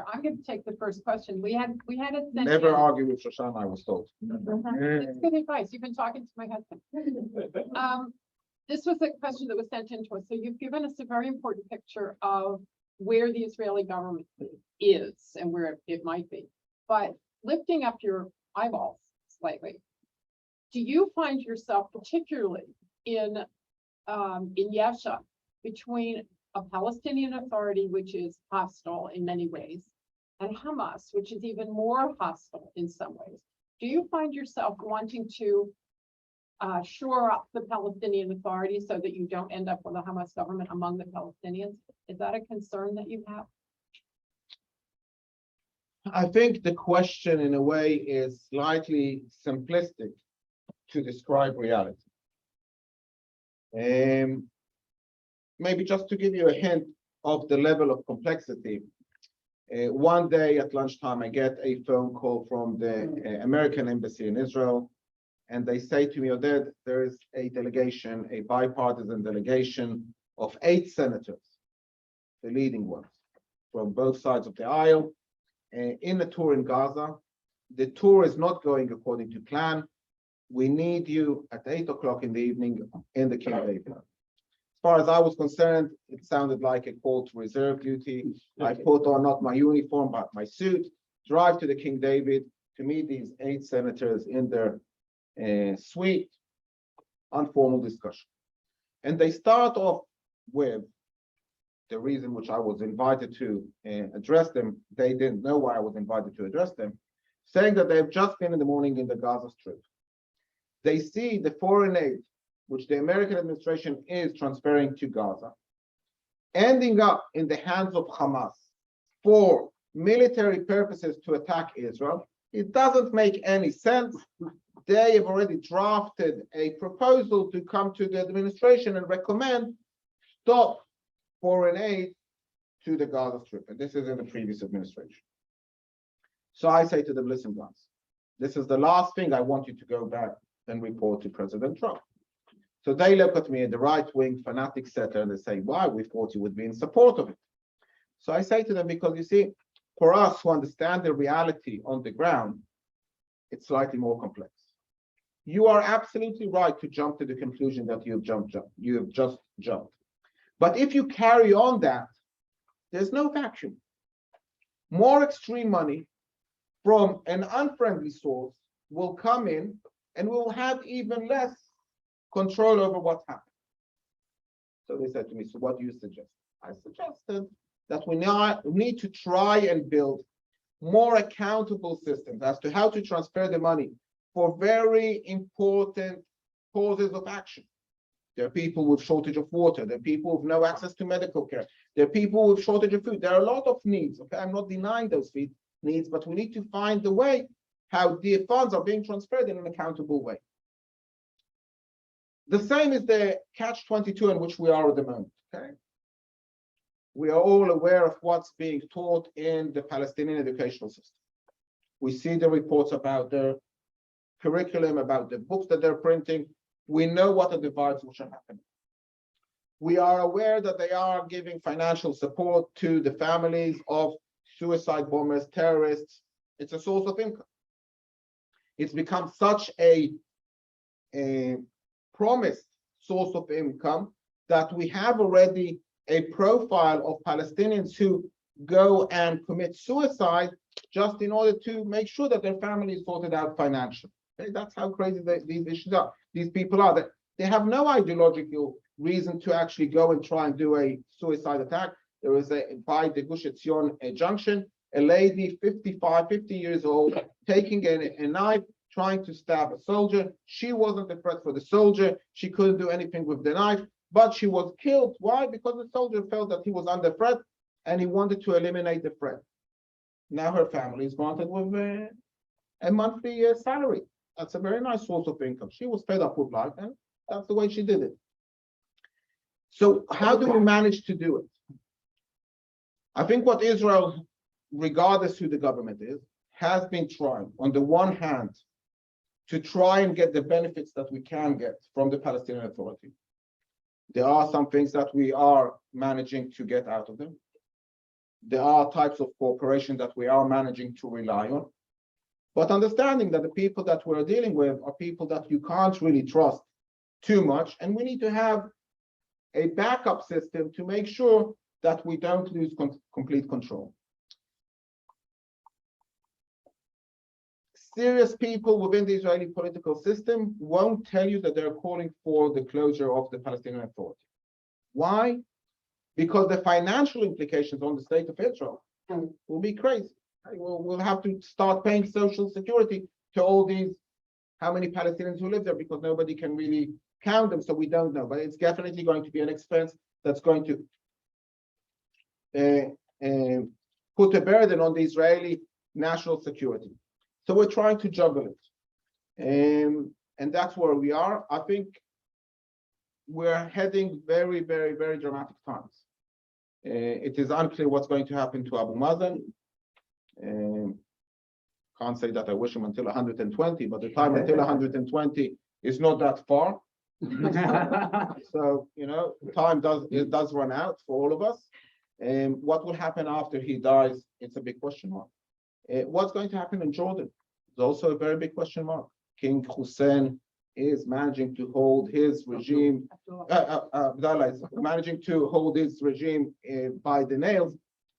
Mayor. I'm going to take the first question. We had it sent Never in. argue with Shoshana, I was told. It's good advice. You've been talking to my husband. This was a question that was sent in to us. So you've given us a very important picture of where the Israeli government is and where it might be. But lifting up your eyeballs slightly, do you find yourself particularly in YESHA between a Palestinian Authority, which is hostile in many ways, and Hamas, which is even more hostile in some ways? Do you find yourself wanting to shore up the Palestinian Authority so that you don't end up with a Hamas government among the Palestinians? Is that a concern that you have? I think the question, in a way, is slightly simplistic to describe reality. Maybe just to give you a hint of the level of complexity, one day at lunchtime, I get a phone call from the American embassy in Israel, and they say to me, Oded, there is a delegation, a bipartisan delegation of 8 senators, the leading ones, from both sides of the aisle, in a tour in Gaza. The tour is not going according to plan. We need you at 8 o'clock in the evening in the King David. As far as I was concerned, it sounded like a call to reserve duty. I put on not my uniform, but my suit, drive to the King David to meet these 8 senators in their suite, informal discussion. And they start off with the reason which I was invited to address them. They didn't know why I was invited to address them, saying that they've just been in the morning in the Gaza Strip. They see the foreign aid which the American administration is transferring to Gaza, ending up in the hands of Hamas for military purposes to attack Israel. It doesn't make any sense. They have already drafted a proposal to come to the administration and recommend stop foreign aid to the Gaza Strip. And this is in the previous administration. So I say to them, listen, guys, this is the last thing I want you to go back and report to President Trump. So they look at me, the right-wing fanatic setter, and they say, why? We thought you would be in support of it. So I say to them, because you see, for us who understand the reality on the ground, it's slightly more complex. You are absolutely right to jump to the conclusion that you have just jumped. But if you carry on that, there's no vacuum. More extreme money from an unfriendly source will come in, and we will have even less control over what happens. So they said to me, so what do you suggest? I suggested that we now need to try and build more accountable systems as to how to transfer the money for very important causes of action. There are people with shortage of water. There are people with no access to medical care. There are people with shortage of food. There are a lot of needs. Okay, I'm not denying those needs, but we need to find the way how the funds are being transferred in an accountable way. The same is the catch-22 in which we are at the moment. Okay, we are all aware of what's being taught in the Palestinian educational system. We see the reports about their curriculum, about the books that they're printing. We know what are the divides which are happening. We are aware that they are giving financial support to the families of suicide bombers, terrorists. It's a source of income. It's become such a promised source of income that we have already a profile of Palestinians who go and commit suicide just in order to make sure that their family is sorted out financially. Okay? That's how crazy these issues are. These people are. They have no ideological reason to actually go and try and do a suicide attack. There was by the Gush Etzion junction, a lady, 50 years old, taking a knife, trying to stab a soldier. She wasn't a threat for the soldier. She couldn't do anything with the knife, but she was killed. Why? Because the soldier felt that he was under threat and he wanted to eliminate the threat. Now her family is granted with a monthly salary. That's a very nice source of income. She was fed up with life, and that's the way she did it. So how do we manage to do it? I think what Israel, regardless who the government is, has been trying, on the one hand, to try and get the benefits that we can get from the Palestinian Authority. There are some things that we are managing to get out of them. There are types of cooperation that we are managing to rely on. But understanding that the people that we're dealing with are people that you can't really trust too much, and we need to have a backup system to make sure that we don't lose complete control. Serious people within the Israeli political system won't tell you that they're calling for the closure of the Palestinian Authority. Why? Because the financial implications on the state of Israel will be crazy. We'll have to start paying social security to all these, how many Palestinians who live there, because nobody can really count them, so we don't know. But it's definitely going to be an expense that's going to put a burden on the Israeli national security. So we're trying to juggle it. And that's where we are. I think we're heading very, very, very dramatic times. It is unclear what's going to happen to Abu Mazen. Can't say that I wish him until 120, but the time until 120 is not that far. So, you know, time does run out for all of us. What will happen after he dies? It's a big question mark. What's going to happen in Jordan? It's also a very big question mark. King Hussein is managing to hold his regime. Abdullah is managing to hold his regime by the nails,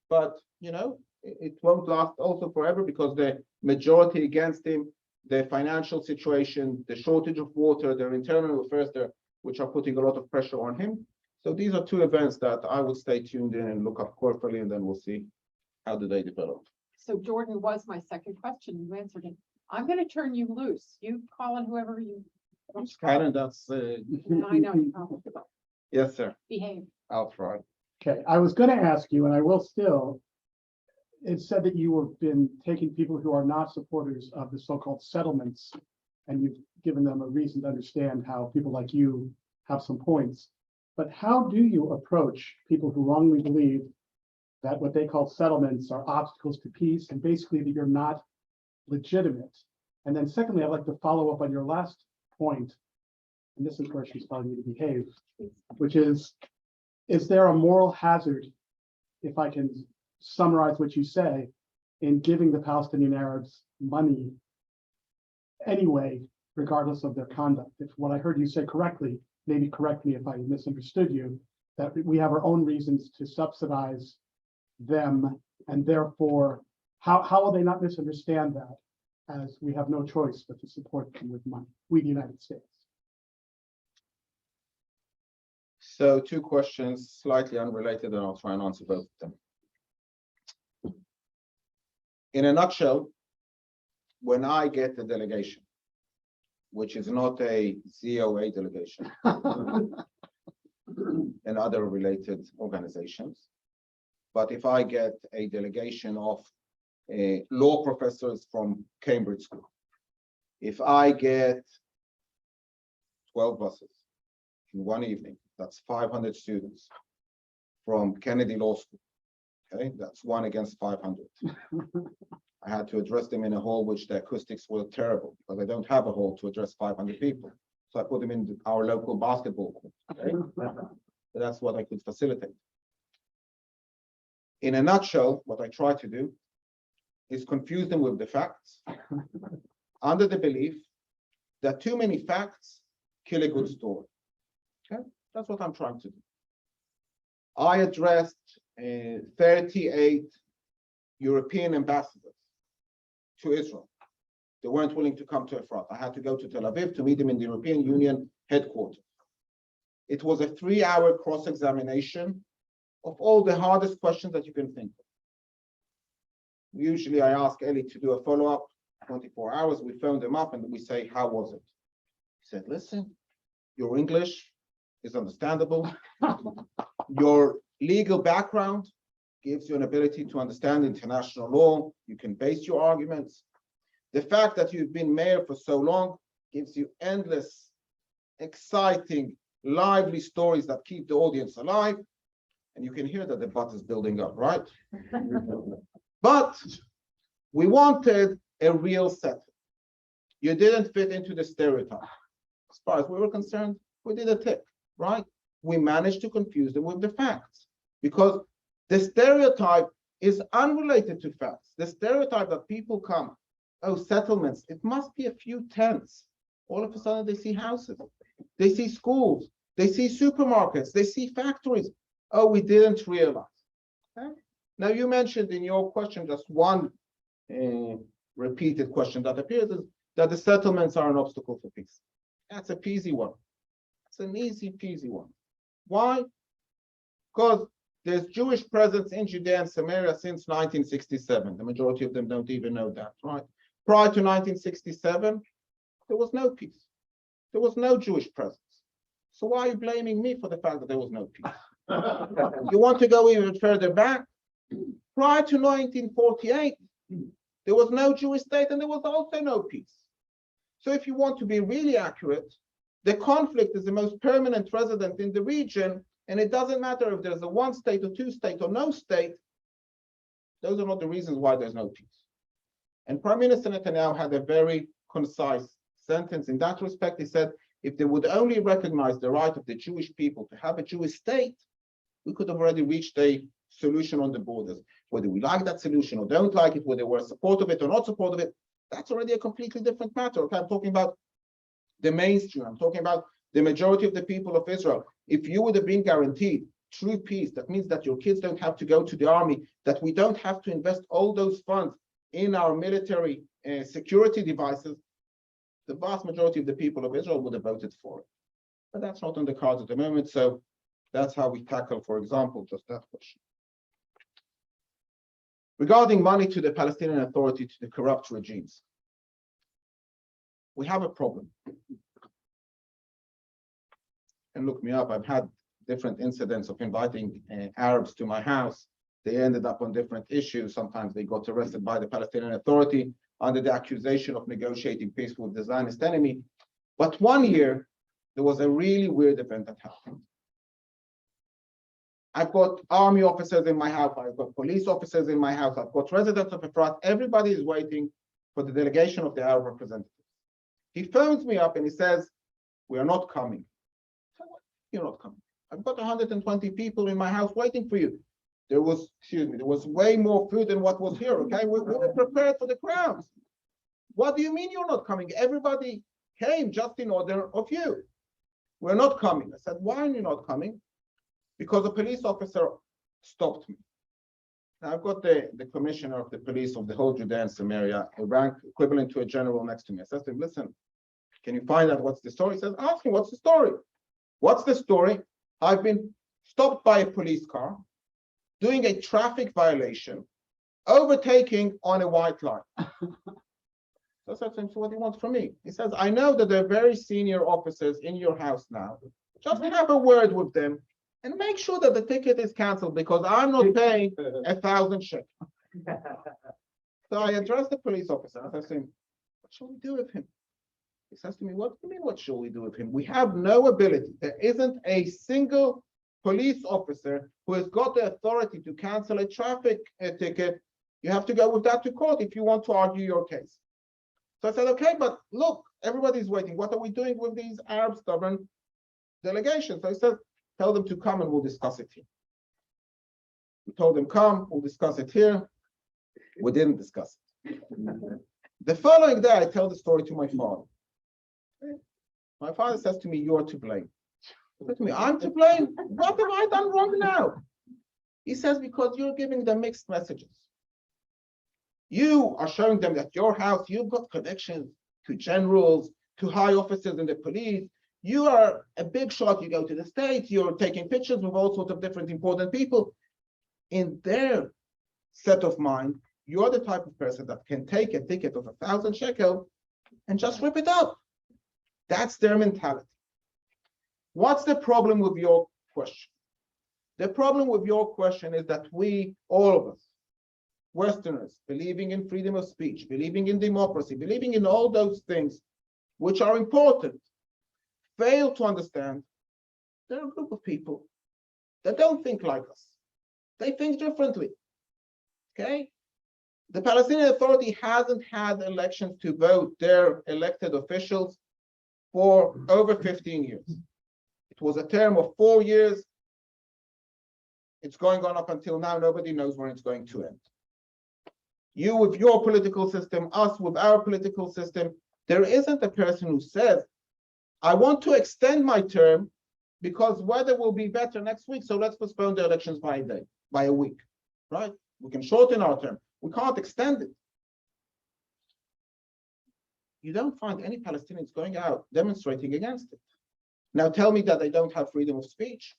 but you know, it won't last also forever, because the majority against him, the financial situation, the shortage of water, their internal affairs there, which are putting a lot of pressure on him. So these are two events that I will stay tuned in and look up carefully, and then we'll see how do they develop. So Jordan was my second question. You answered it. I'm going to turn you loose. You call on whoever you want to call. Karen, that's I know you probably will. yes, sir. Behave. I'll try. Okay, I was going to ask you, and I will still. It said that you have been taking people who are not supporters of the so-called settlements, and you've given them a reason to understand how people like you have some points. But how do you approach people who wrongly believe that what they call settlements are obstacles to peace, and basically that you're not legitimate? And then secondly, I'd like to follow up on your last point, and this is where she's telling you to behave, which is there a moral hazard, if I can summarize what you say, in giving the Palestinian Arabs money anyway, regardless of their conduct? If what I heard you say correctly, maybe correct me if I misunderstood you, that we have our own reasons to subsidize them, and therefore, how will they not misunderstand that, as we have no choice but to support them with money, we the United States? So two questions, slightly unrelated, and I'll try and answer both of them. In a nutshell, when I get a delegation, which is not a COA delegation and other related organizations, but if I get a delegation of law professors from Cambridge School, if I get 12 buses in one evening, that's 500 students from Kennedy Law School. Okay, that's 1 against 500. I had to address them in a hall which the acoustics were terrible, because I don't have a hall to address 500 people. So I put them in our local basketball court. Okay? So that's what I could facilitate. In a nutshell, what I try to do is confuse them with the facts, under the belief that too many facts kill a good story. Okay, that's what I'm trying to do. I addressed 38 European ambassadors to Israel. They weren't willing to come to Efrat. I had to go to Tel Aviv to meet them in the European Union headquarters. It was a 3-hour cross-examination of all the hardest questions that you can think of. Usually I ask Eli to do a follow-up, 24 hours. We phone them up and we say, how was it? He said, listen, your English is understandable. Your legal background gives you an ability to understand international law. You can base your arguments. The fact that you've been mayor for so long gives you endless, exciting, lively stories that keep the audience alive. And you can hear that the butt is building up, right? But we wanted a real set. You didn't fit into the stereotype. As far as we were concerned, we did a tick, right? We managed to confuse them with the facts, because the stereotype is unrelated to facts. The stereotype that people come, oh, settlements, it must be a few tents. All of a sudden they see houses, they see schools, they see supermarkets, they see factories. Oh, we didn't realize. Okay? Now, you mentioned in your question just one repeated question that appears is that the settlements are an obstacle for peace. That's a peasy one. It's an easy peasy one. Why? Because there's Jewish presence in Judea and Samaria since 1967. The majority of them don't even know that, right? Prior to 1967, there was no peace. There was no Jewish presence. So why are you blaming me for the fact that there was no peace? You want to go even further back? Prior to 1948, there was no Jewish state and there was also no peace. So if you want to be really accurate, the conflict is the most permanent resident in the region, and it doesn't matter if there's a one state or two state or no state. Those are not the reasons why there's no peace. And Prime Minister Netanyahu had a very concise sentence in that respect. He said, if they would only recognize the right of the Jewish people to have a Jewish state, we could have already reached a solution on the borders. Whether we like that solution or don't like it, whether we're supportive of it or not supportive of it, that's already a completely different matter. Okay, I'm talking about the mainstream. I'm talking about the majority of the people of Israel. If you would have been guaranteed true peace, that means that your kids don't have to go to the army, that we don't have to invest all those funds in our military security devices, the vast majority of the people of Israel would have voted for it. But that's not on the cards at the moment. So that's how we tackle, for example, just that question. Regarding money to the Palestinian Authority, to the corrupt regimes, we have a problem. And look me up, I've had different incidents of inviting Arabs to my house. They ended up on different issues. Sometimes they got arrested by the Palestinian Authority under the accusation of negotiating peace with the Zionist enemy. But one year, there was a really weird event that happened. I've got army officers in my house, I've got police officers in my house, I've got residents of Efrat. Everybody is waiting for the delegation of the Arab representatives. He phones me up and he says, we are not coming. So what? You're not coming. I've got 120 people in my house waiting for you. There was way more food than what was here, okay? We were prepared for the crowds. What do you mean you're not coming? Everybody came just in order of you. We're not coming. I said, why are you not coming? Because a police officer stopped me. Now I've got the commissioner of the police of the whole Judea and Samaria, a rank equivalent to a general next to me. I said to him, listen, can you find out what's the story? He says, ask him, what's the story? What's the story? I've been stopped by a police car, doing a traffic violation, overtaking on a white line. So I said to him, so what do you want from me? He says, I know that there are very senior officers in your house now. Just have a word with them and make sure that the ticket is canceled because I'm not paying 1,000 shekels. So I addressed the police officer. I said to him, what shall we do with him? He says to me, what do you mean, what shall we do with him? We have no ability. There isn't a single police officer who has got the authority to cancel a traffic ticket. You have to go with that to court if you want to argue your case. So I said, okay, but look, everybody's waiting. What are we doing with these Arab stubborn delegations? So I said, tell them to come and we'll discuss it here. We told them, come, we'll discuss it here. We didn't discuss it. The following day, I tell the story to my father. My father says to me, you're to blame. He said to me, I'm to blame? What have I done wrong now? He says, because you're giving them mixed messages. You are showing them that your house, you've got connections to generals, to high officers in the police. You are a big shot. You go to the States, you're taking pictures with all sorts of different important people. In their set of mind, you're the type of person that can take a ticket of 1,000 shekel and just rip it up. That's their mentality. What's the problem with your question? The problem with your question is that we, all of us, Westerners, believing in freedom of speech, believing in democracy, believing in all those things which are important, fail to understand there are a group of people that don't think like us. They think differently. Okay? The Palestinian Authority hasn't had elections to vote their elected officials for over 15 years. It was a term of 4 years. It's going on up until now. Nobody knows where it's going to end. You with your political system, us with our political system. There isn't a person who says, I want to extend my term because weather will be better next week, so let's postpone the elections by a day, by a week, right? We can shorten our term. We can't extend it. You don't find any Palestinians going out demonstrating against it. Now tell me that they don't have freedom of speech.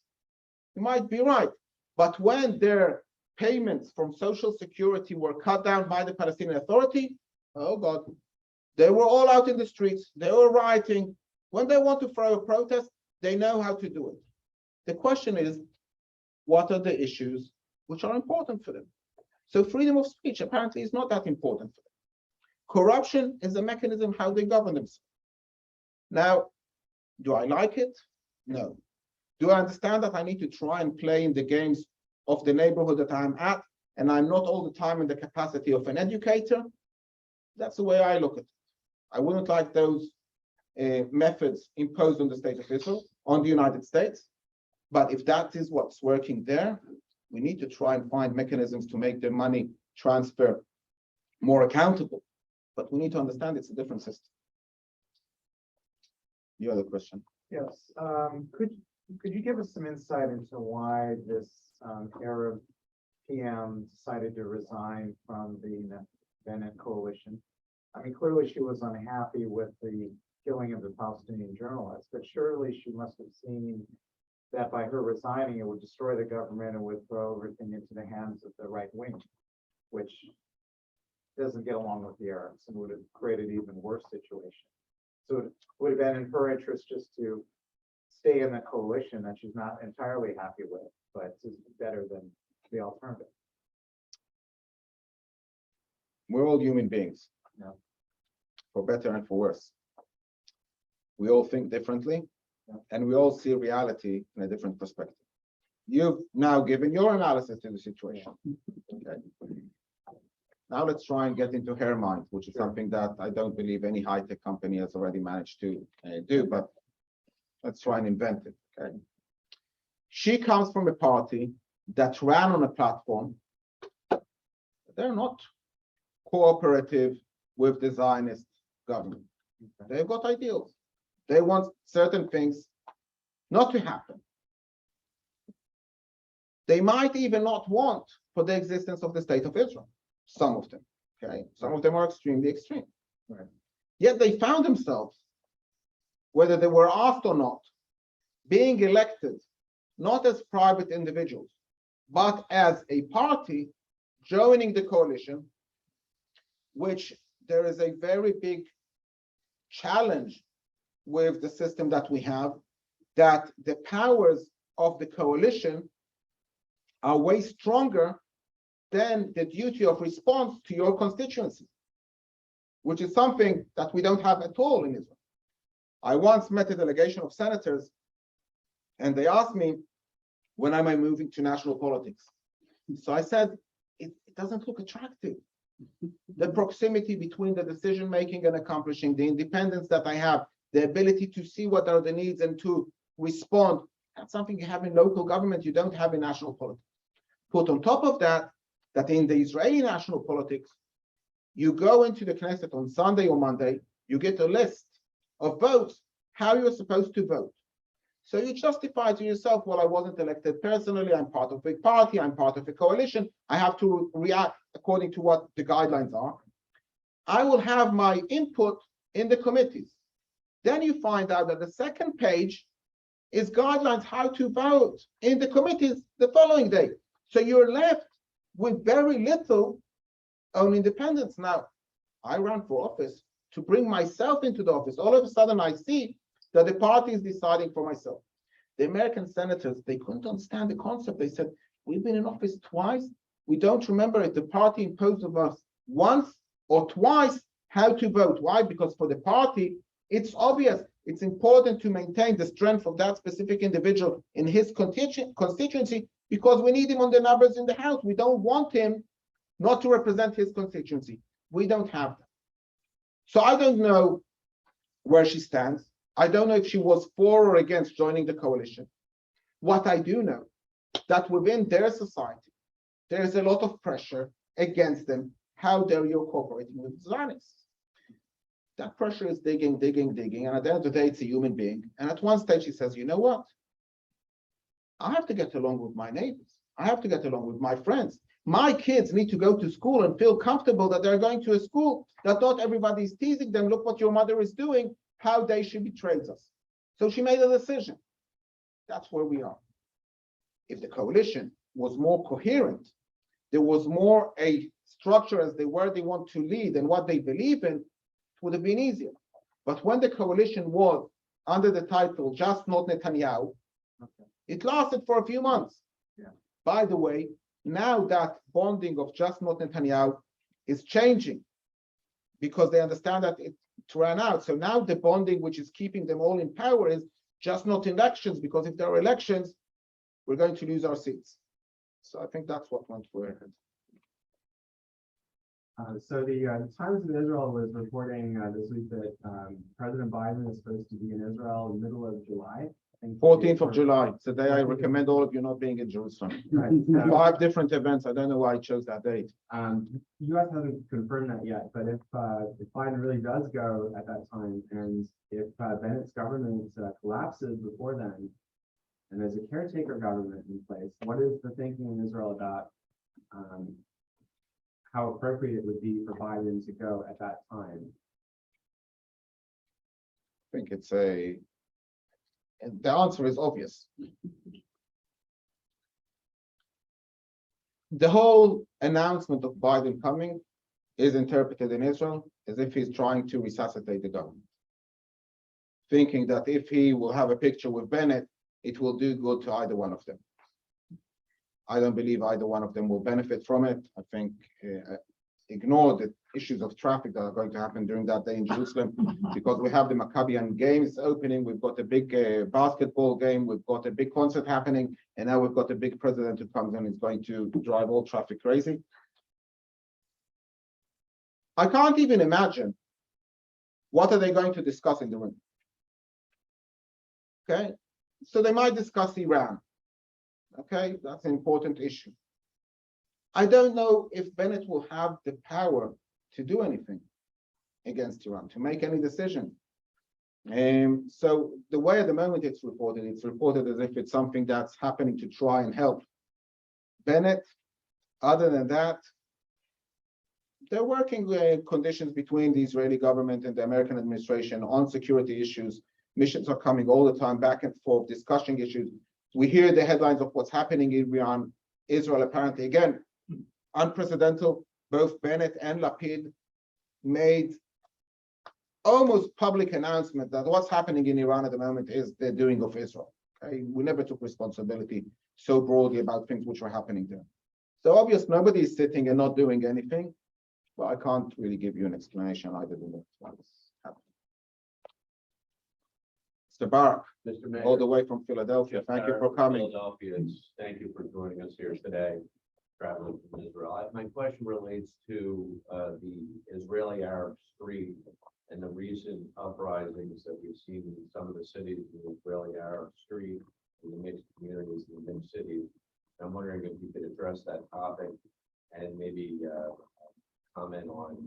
You might be right. But when their payments from Social Security were cut down by the Palestinian Authority, oh God, they were all out in the streets. They were rioting. When they want to throw a protest, they know how to do it. The question is, what are the issues which are important for them? So freedom of speech apparently is not that important for them. Corruption is a mechanism how they govern themselves. Now, do I like it? No. Do I understand that I need to try and play in the games of the neighborhood that I'm at, and I'm not all the time in the capacity of an educator? That's the way I look at it. I wouldn't like those methods imposed on the state of Israel, on the United States. But if that is what's working there, we need to try and find mechanisms to make the money transfer more accountable. But we need to understand it's a different system. You have a question? Yes. Could you give us some insight into why this Arab PM decided to resign from the Bennett coalition? I mean, clearly she was unhappy with the killing of the Palestinian journalists, but surely she must have seen that by her resigning, it would destroy the government and would throw everything into the hands of the right wing, which doesn't get along with the Arabs and would have created an even worse situation. So it would have been in her interest just to stay in the coalition that she's not entirely happy with, but is better than the alternative. We're all human beings, Yeah. for better and for worse. We all think differently, Yeah. and we all see reality in a different perspective. You've now given your analysis to the situation. Okay. Now let's try and get into her mind, which is something that I don't believe any high-tech company has already managed to do, but let's try and invent it, okay? She comes from a party that ran on a platform. They're not cooperative with the Zionist government. They've got ideals. They want certain things not to happen. They might even not want for the existence of the state of Israel. Some of them, okay? Some of them are extremely extreme. Right. Yet they found themselves, whether they were asked or not, being elected, not as private individuals, but as a party joining the coalition, which there is a very big challenge with the system that we have, that the powers of the coalition are way stronger than the duty of response to your constituency, which is something that we don't have at all in Israel. I once met a delegation of senators, and they asked me, when am I moving to national politics? So I said, it doesn't look attractive. The proximity between the decision-making and accomplishing, the independence that I have, the ability to see what are the needs and to respond, that's something you have in local government, you don't have in national politics. Put on top of that, that in the Israeli national politics, you go into the Knesset on Sunday or Monday, you get a list of votes, how you're supposed to vote. So you justify to yourself, well, I wasn't elected personally, I'm part of a party, I'm part of a coalition, I have to react according to what the guidelines are. I will have my input in the committees. Then you find out that the second page is guidelines how to vote in the committees the following day. So you're left with very little own independence. Now, I ran for office to bring myself into the office. All of a sudden, I see that the party is deciding for myself. The American senators, they couldn't understand the concept. They said, we've been in office twice. We don't remember if the party imposed on us once or twice how to vote. Why? Because for the party, it's obvious. It's important to maintain the strength of that specific individual in his constituency because we need him on the numbers in the House. We don't want him not to represent his constituency. We don't have that. So I don't know where she stands. I don't know if she was for or against joining the coalition. What I do know that within their society, there is a lot of pressure against them. How dare you cooperating with Zionists? That pressure is digging, and at the end of the day, it's a human being. And at one stage, he says, you know what? I have to get along with my neighbors. I have to get along with my friends. My kids need to go to school and feel comfortable that they're going to a school, that not everybody is teasing them. Look what your mother is doing, how they should betray us. So she made a decision. That's where we are. If the coalition was more coherent, there was more a structure as they where they want to lead and what they believe in, it would have been easier. But when the coalition was under the title Just Not Netanyahu, it lasted for a few months. Yeah. By the way, now that bonding of Just Not Netanyahu is changing because they understand that it ran out. So now the bonding which is keeping them all in power is just not elections, because if there are elections, we're going to lose our seats. So I think that's what went for it. So the Times of Israel was reporting this week that President Biden is supposed to be in Israel in the middle of July. I think 14th of July, today I recommend all of you not being in Jerusalem. Right. 5 different events, I don't know why I chose that date. U.S. hasn't confirmed that yet, but if Biden really does go at that time, and if Bennett's government collapses before then, and there's a caretaker government in place, what is the thinking in Israel about how appropriate it would be for Biden to go at that time? I think the answer is obvious. The whole announcement of Biden coming is interpreted in Israel as if he's trying to resuscitate the government, thinking that if he will have a picture with Bennett, it will do good to either one of them. I don't believe either one of them will benefit from it. I think ignore the issues of traffic that are going to happen during that day in Jerusalem, because we have the Maccabian games opening, we've got a big basketball game, we've got a big concert happening, and now we've got a big president who comes in and is going to drive all traffic crazy. I can't even imagine what are they going to discuss in the room. Okay, so they might discuss Iran. Okay, that's an important issue. I don't know if Bennett will have the power to do anything against Iran, to make any decision. So the way at the moment it's reported as if it's something that's happening to try and help Bennett. Other than that, they're working conditions between the Israeli government and the American administration on security issues. Missions are coming all the time back and forth, discussing issues. We hear the headlines of what's happening in Iran, Israel, apparently, again, unprecedented. Both Bennett and Lapid made almost public announcement that what's happening in Iran at the moment is the doing of Israel. Okay? We never took responsibility so broadly about things which were happening there. So obviously, nobody is sitting and not doing anything, but I can't really give you an explanation either than what's happening. Mr. Barak, Mr. Mayor, all the way from Philadelphia, thank you for coming. Philadelphia, thank you for joining us here today, traveling from Israel. My question relates to the Israeli-Arab Street and the recent uprisings that we've seen in some of the cities in the Israeli-Arab Street, in the mixed communities in the mixed cities. I'm wondering if you could address that topic and maybe comment on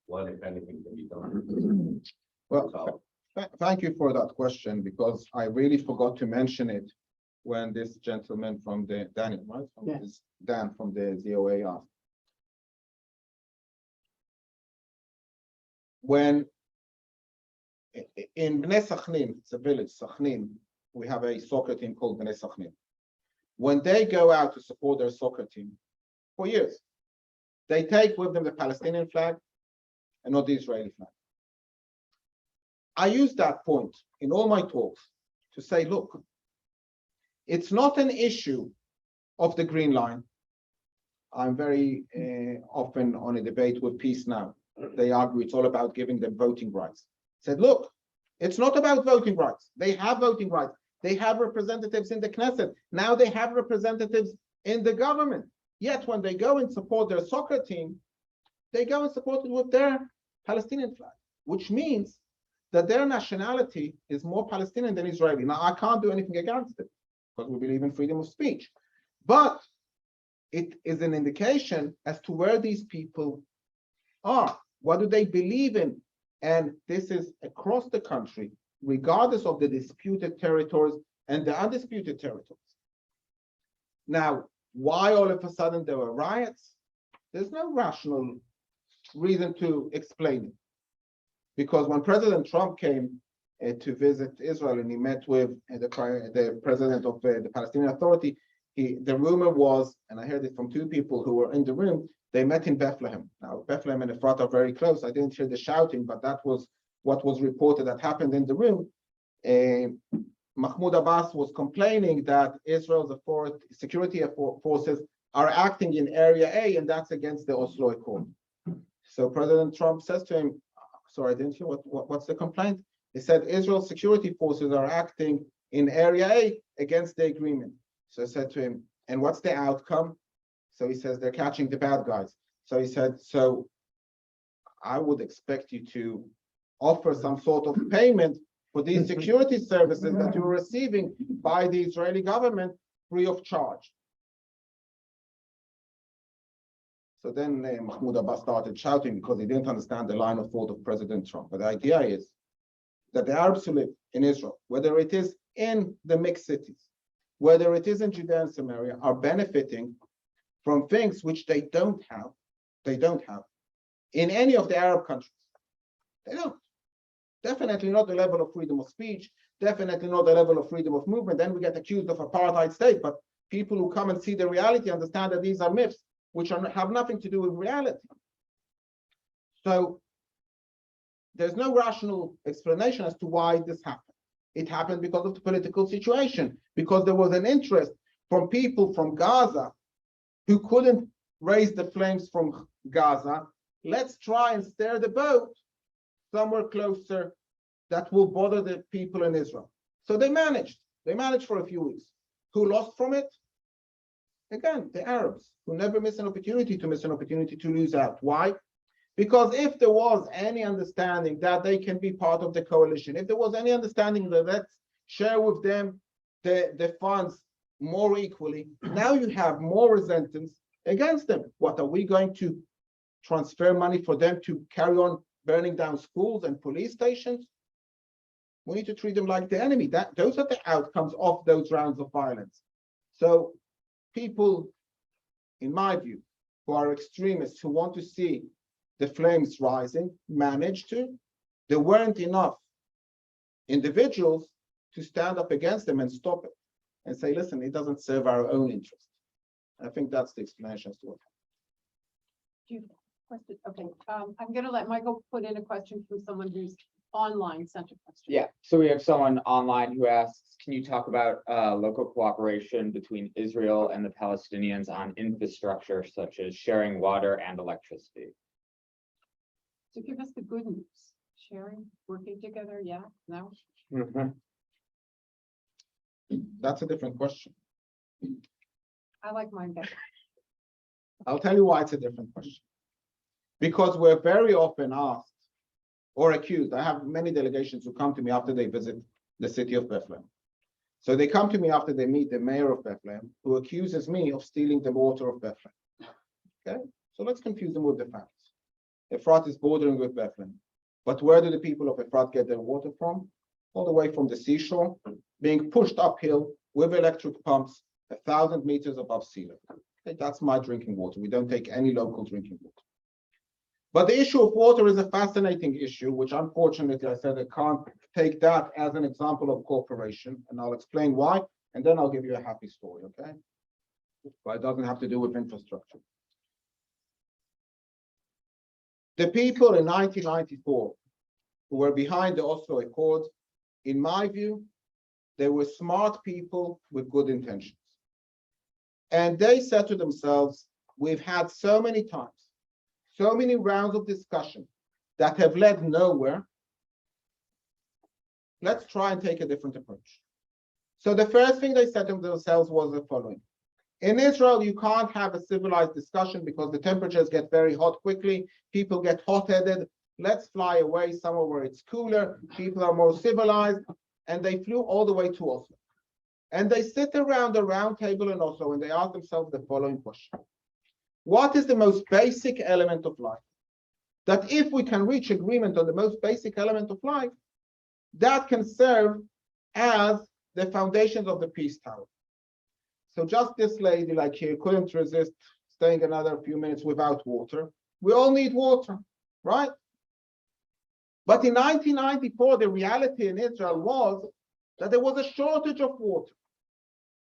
what, if anything, can be done. Well, thank you for that question, because I really forgot to mention it when this gentleman from the Daniel, right? Yes. Dan from the ZOA asked. When in Bnei Sachnin, it's a village, Sachnin, we have a soccer team called Bnei Sachnin. When they go out to support their soccer team for years, they take with them the Palestinian flag and not the Israeli flag. I use that point in all my talks to say, look, it's not an issue of the Green Line. I'm very often on a debate with Peace Now. They argue it's all about giving them voting rights. I said, look, it's not about voting rights. They have voting rights. They have representatives in the Knesset. Now they have representatives in the government. Yet when they go and support their soccer team, they go and support it with their Palestinian flag, which means that their nationality is more Palestinian than Israeli. Now, I can't do anything against it because we believe in freedom of speech. But it is an indication as to where these people are. What do they believe in? And this is across the country, regardless of the disputed territories and the undisputed territories. Now, why all of a sudden there were riots? There's no rational reason to explain it. Because when President Trump came to visit Israel and he met with the president of the Palestinian Authority, the rumor was, and I heard it from two people who were in the room, they met in Bethlehem. Now, Bethlehem and Efrat are very close. I didn't hear the shouting, but that was what was reported that happened in the room. Mahmoud Abbas was complaining that Israel's security forces are acting in Area A, and that's against the Oslo Accord. So President Trump says to him, sorry, I didn't hear what's the complaint? He said Israel's security forces are acting in Area A against the agreement. So I said to him, and what's the outcome? So he says they're catching the bad guys. So he said, so I would expect you to offer some sort of payment for these security services that you're receiving by the Israeli government free of charge. So then Mahmoud Abbas started shouting because he didn't understand the line of thought of President Trump. But the idea is that the Arabs who live in Israel, whether it is in the mixed cities, whether it is in Judea and Samaria, are benefiting from things which they don't have in any of the Arab countries. They don't. Definitely not the level of freedom of speech, definitely not the level of freedom of movement. Then we get accused of apartheid state, but people who come and see the reality understand that these are myths which have nothing to do with reality. So there's no rational explanation as to why this happened. It happened because of the political situation, because there was an interest from people from Gaza who couldn't raise the flames from Gaza. Let's try and steer the boat somewhere closer that will bother the people in Israel. So they managed for a few weeks. Who lost from it? Again, the Arabs, who never miss an opportunity to lose out. Why? Because if there was any understanding that they can be part of the coalition, if there was any understanding that let's share with them the funds more equally, now you have more resentance against them. What, are we going to transfer money for them to carry on burning down schools and police stations? We need to treat them like the enemy. Those are the outcomes of those rounds of violence. So people, in my view, who are extremists, who want to see the flames rising, managed to. There weren't enough individuals to stand up against them and stop it and say, listen, it doesn't serve our own interest. I think that's the explanation as to what happened. Question. Okay, I'm going to let Michael put in a question from someone who's online sent a question. Yeah, so we have someone online who asks, can you talk about local cooperation between Israel and the Palestinians on infrastructure such as sharing water and electricity? So give us the good news. Sharing, working together, yeah, no? That's a different question. I like mine better. I'll tell you why it's a different question. Because we're very often asked or accused. I have many delegations who come to me after they visit the city of Bethlehem. So they come to me after they meet the mayor of Bethlehem, who accuses me of stealing the water of Bethlehem. Okay, so let's confuse them with the facts. Efrat is bordering with Bethlehem. But where do the people of Efrat get their water from? All the way from the seashore, being pushed uphill with electric pumps 1,000 meters above sea level. Okay, that's my drinking water. We don't take any local drinking water. But the issue of water is a fascinating issue, which unfortunately I said I can't take that as an example of cooperation, and I'll explain why, and then I'll give you a happy story, okay? But it doesn't have to do with infrastructure. The people in 1994 who were behind the Oslo Accords, in my view, they were smart people with good intentions. And they said to themselves, we've had so many times, so many rounds of discussion that have led nowhere. Let's try and take a different approach. So the first thing they said to themselves was the following. In Israel, you can't have a civilized discussion because the temperatures get very hot quickly. People get hot-headed. Let's fly away somewhere where it's cooler. People are more civilized. And they flew all the way to Oslo. And they sit around a round table in Oslo and they ask themselves the following question. What is the most basic element of life? That if we can reach agreement on the most basic element of life, that can serve as the foundations of the peace tower. So just this lady like here couldn't resist staying another few minutes without water. We all need water, right? But in 1994, the reality in Israel was that there was a shortage of water.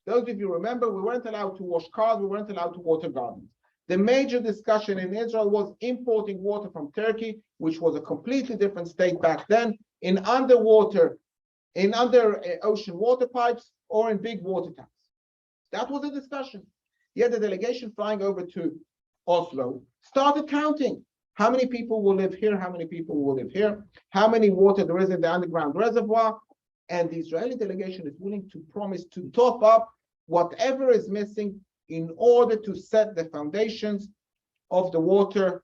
Those of you remember, we weren't allowed to wash cars, we weren't allowed to water gardens. The major discussion in Israel was importing water from Turkey, which was a completely different state back then, in under ocean water pipes or in big water tanks. That was a discussion. Yet the delegation flying over to Oslo started counting how many people will live here, how many people will live here, how many water there is in the underground reservoir, and the Israeli delegation is willing to promise to top up whatever is missing in order to set the foundations of the water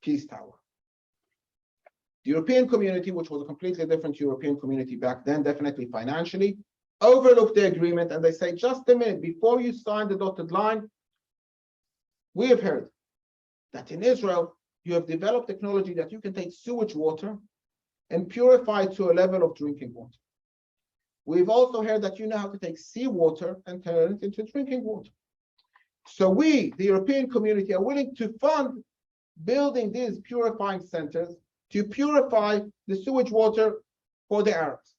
peace tower. The European community, which was a completely different European community back then, definitely financially, overlooked the agreement and they say, just a minute, before you sign the dotted line, we have heard that in Israel, you have developed technology that you can take sewage water and purify it to a level of drinking water. We've also heard that you know how to take seawater and turn it into drinking water. So we, the European community, are willing to fund building these purifying centers to purify the sewage water for the Arabs.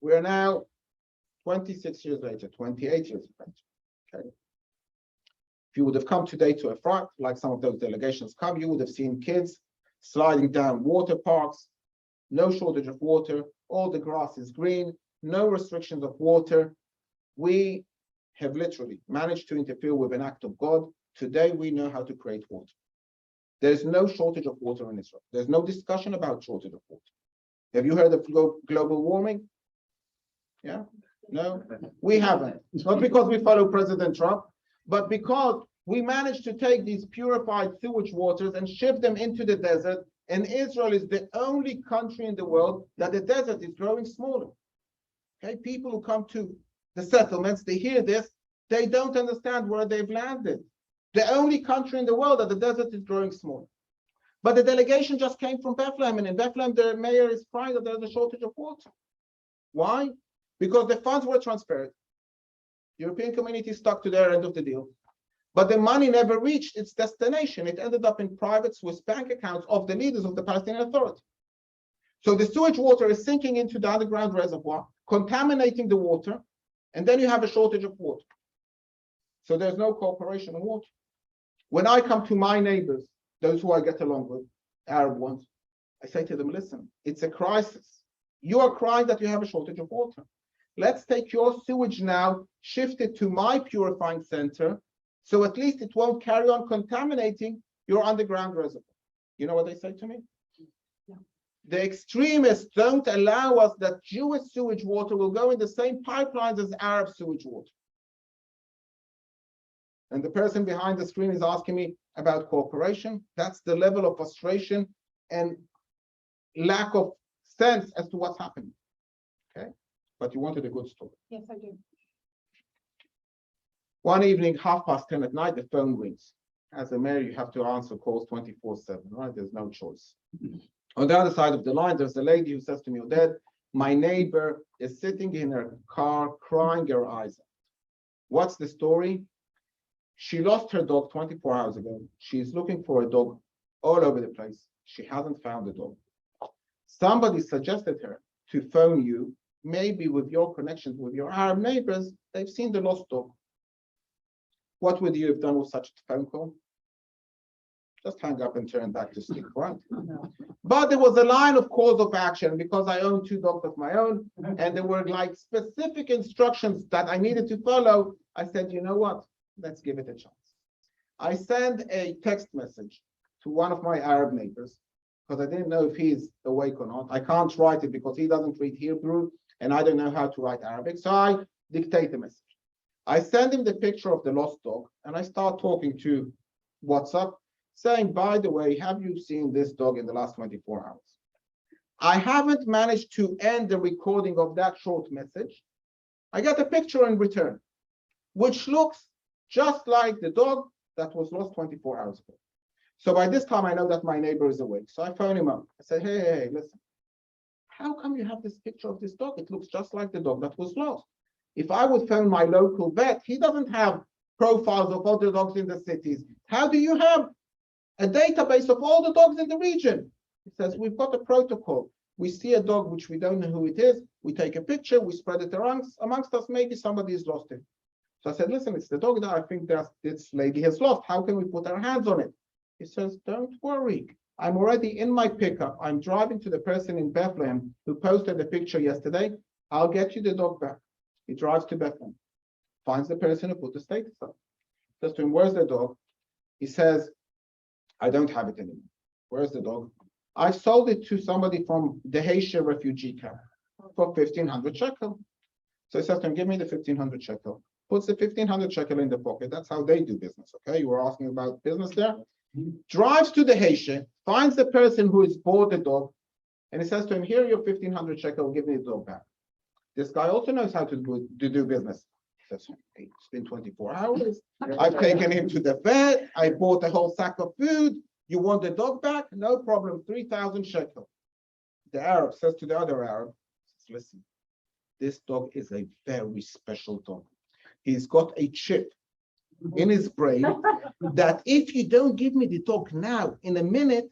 We are now 26 years later, 28 years later. Okay. If you would have come today to Efrat, like some of those delegations come, you would have seen kids sliding down water parks, no shortage of water, all the grass is green, no restrictions of water. We have literally managed to interfere with an act of God. Today, we know how to create water. There's no shortage of water in Israel. There's no discussion about shortage of water. Have you heard of global warming? Yeah? No? We haven't. Not because we follow President Trump, but because we managed to take these purified sewage waters and ship them into the desert, and Israel is the only country in the world that the desert is growing smaller. Okay, people who come to the settlements, they hear this, they don't understand where they've landed. The only country in the world that the desert is growing smaller. But the delegation just came from Bethlehem, and in Bethlehem, the mayor is crying that there's a shortage of water. Why? Because the funds were transferred. European community stuck to their end of the deal. But the money never reached its destination. It ended up in private Swiss bank accounts of the leaders of the Palestinian Authority. So the sewage water is sinking into the underground reservoir, contaminating the water, and then you have a shortage of water. So there's no cooperation on water. When I come to my neighbors, those who I get along with, Arab ones, I say to them, listen, it's a crisis. You are crying that you have a shortage of water. Let's take your sewage now, shift it to my purifying center, so at least it won't carry on contaminating your underground reservoir. You know what they say to me? Yeah. The extremists don't allow us that Jewish sewage water will go in the same pipelines as Arab sewage water. And the person behind the screen is asking me about cooperation. That's the level of frustration and lack of sense as to what's happening. Okay, but you wanted a good story. Yes, I do. One evening, 10:30 at night, the phone rings. As a mayor, you have to answer calls 24/7, right? There's no choice. On the other side of the line, there's a lady who says to me, Oded, my neighbor is sitting in her car crying her eyes out. What's the story? She lost her dog 24 hours ago. She's looking for a dog all over the place. She hasn't found the dog. Somebody suggested her to phone you, maybe with your connections with your Arab neighbors, they've seen the lost dog. What would you have done with such a phone call? Just hang up and turn back to sleep, right? No. But there was a line of calls of action because I own 2 dogs of my own, and there were like specific instructions that I needed to follow. I said, you know what? Let's give it a chance. I sent a text message to one of my Arab neighbors because I didn't know if he's awake or not. I can't write it because he doesn't read Hebrew and I don't know how to write Arabic. So I dictate the message. I send him the picture of the lost dog and I start talking to WhatsApp saying, by the way, have you seen this dog in the last 24 hours? I haven't managed to end the recording of that short message. I get a picture in return, which looks just like the dog that was lost 24 hours ago. So by this time, I know that my neighbor is awake. So I phone him up. I said, hey, listen, how come you have this picture of this dog? It looks just like the dog that was lost. If I would phone my local vet, he doesn't have profiles of other dogs in the cities. How do you have a database of all the dogs in the region? He says, we've got a protocol. We see a dog which we don't know who it is. We take a picture, we spread it amongst us. Maybe somebody has lost it. So I said, listen, it's the dog that I think that this lady has lost. How can we put our hands on it? He says, don't worry. I'm already in my pickup. I'm driving to the person in Bethlehem who posted the picture yesterday. I'll get you the dog back. He drives to Bethlehem, finds the person who put the status up. Says to him, where's the dog? He says, I don't have it anymore. Where's the dog? I sold it to somebody from the YESHA refugee camp for 1,500 shekel. So he says to him, give me the 1,500 shekel. Puts the 1,500 shekel in the pocket. That's how they do business, okay? You were asking about business there. Drives to the YESHA, finds the person who has bought the dog, and he says to him, here are your 1,500 shekel, give me the dog back. This guy also knows how to do business. He says, hey, it's been 24 hours. I've taken him to the vet. I bought a whole sack of food. You want the dog back? No problem, 3,000 shekel. The Arab says to the other Arab, listen, this dog is a very special dog. He's got a chip in his brain that if you don't give me the dog now, in a minute,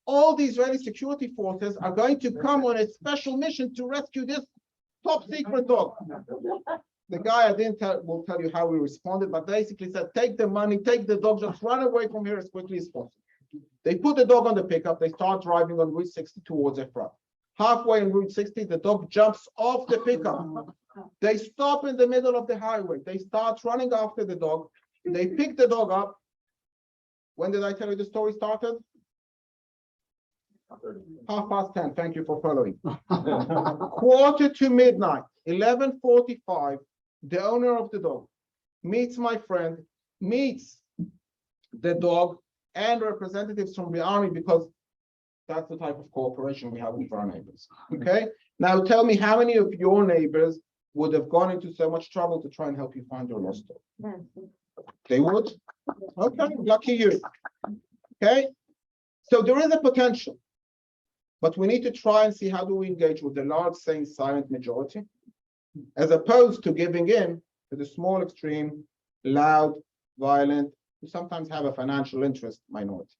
all the Israeli security forces are going to come on a special mission to rescue this top secret dog. The guy, will tell you how we responded, but basically said, take the money, take the dog, just run away from here as quickly as possible. They put the dog on the pickup, they start driving on Route 60 towards Efrat. Halfway on Route 60, the dog jumps off the pickup. They stop in the middle of the highway. They start running after the dog. They pick the dog up. When did I tell you the story started? 10:30. Thank you for following. 11:45, 11:45, the owner of the dog meets my friend, meets the dog and representatives from the army, because that's the type of cooperation we have with our neighbors. Okay? Now tell me, how many of your neighbors would have gone into so much trouble to try and help you find your lost dog? They would? Okay, lucky you. Okay? So there is a potential, but we need to try and see how do we engage with the large, saying silent majority, as opposed to giving in to the small, extreme, loud, violent, who sometimes have a financial interest minority.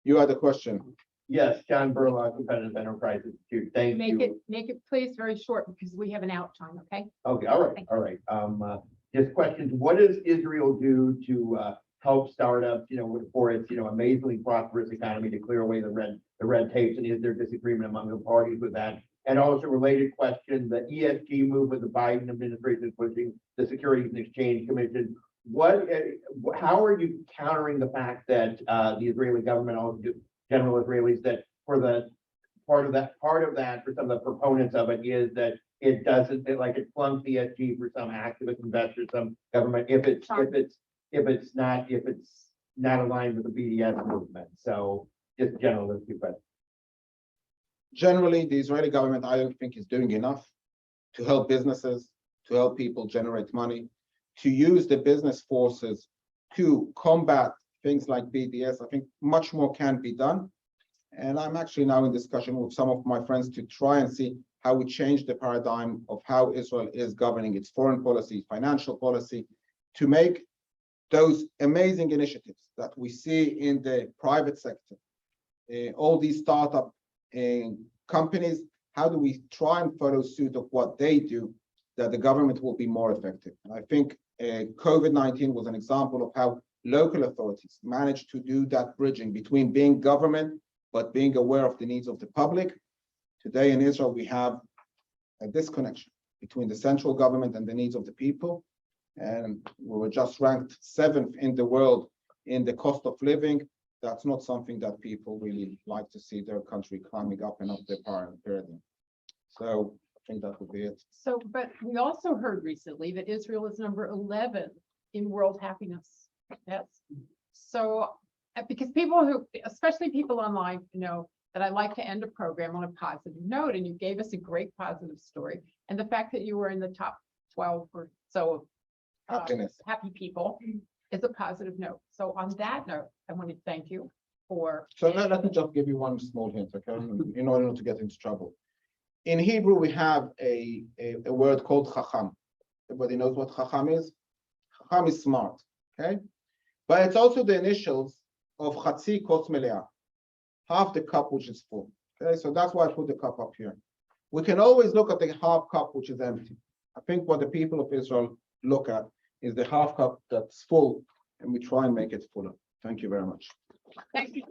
You had a question. Yes, John Burlock, Competitive Enterprise Institute. Thank you. Make it please very short because we have an out time, okay? Okay, all right. Just questions. What does Israel do to help startups, for its, amazingly prosperous economy to clear away the red tapes? And is there disagreement among the parties with that? And also related question, the ESG move with the Biden administration pushing the Securities and Exchange Commission. How are you countering the fact that the Israeli government, also general Israelis, that for the part of that for some of the proponents of it is that it doesn't, it flunks ESG for some activist investors, some government, if it's not aligned with the BDS movement. So just general, those two questions. Generally, the Israeli government, I don't think, is doing enough to help businesses, to help people generate money, to use the business forces to combat things like BDS. I think much more can be done. And I'm actually now in discussion with some of my friends to try and see how we change the paradigm of how Israel is governing its foreign policy, financial policy, to make those amazing initiatives that we see in the private sector, all these startup companies, how do we try and follow suit of what they do, that the government will be more effective? And I think COVID-19 was an example of how local authorities managed to do that bridging between being government, but being aware of the needs of the public. Today in Israel, we have a disconnection between the central government and the needs of the people. And we were just ranked 7th in the world in the cost of living. That's not something that people really like to see their country climbing up and up the pyramid. So I think that would be it. So, but we also heard recently that Israel is number 11 in world happiness. Yes. So, because people who, especially people online, know that I like to end a program on a positive note, and you gave us a great positive story. And the fact that you were in the top 12 or so Happiness. happy people is a positive note. So on that note, I want to thank you for. So let me just give you one small hint, okay, in order not to get into trouble. In Hebrew, we have a word called chacham. Everybody knows what chacham is? Chacham is smart, okay? But it's also the initials of chatzi kos melea, half the cup which is full, okay? So that's why I put the cup up here. We can always look at the half cup which is empty. I think what the people of Israel look at is the half cup that's full, and we try and make it fuller. Thank you very much. Thank you.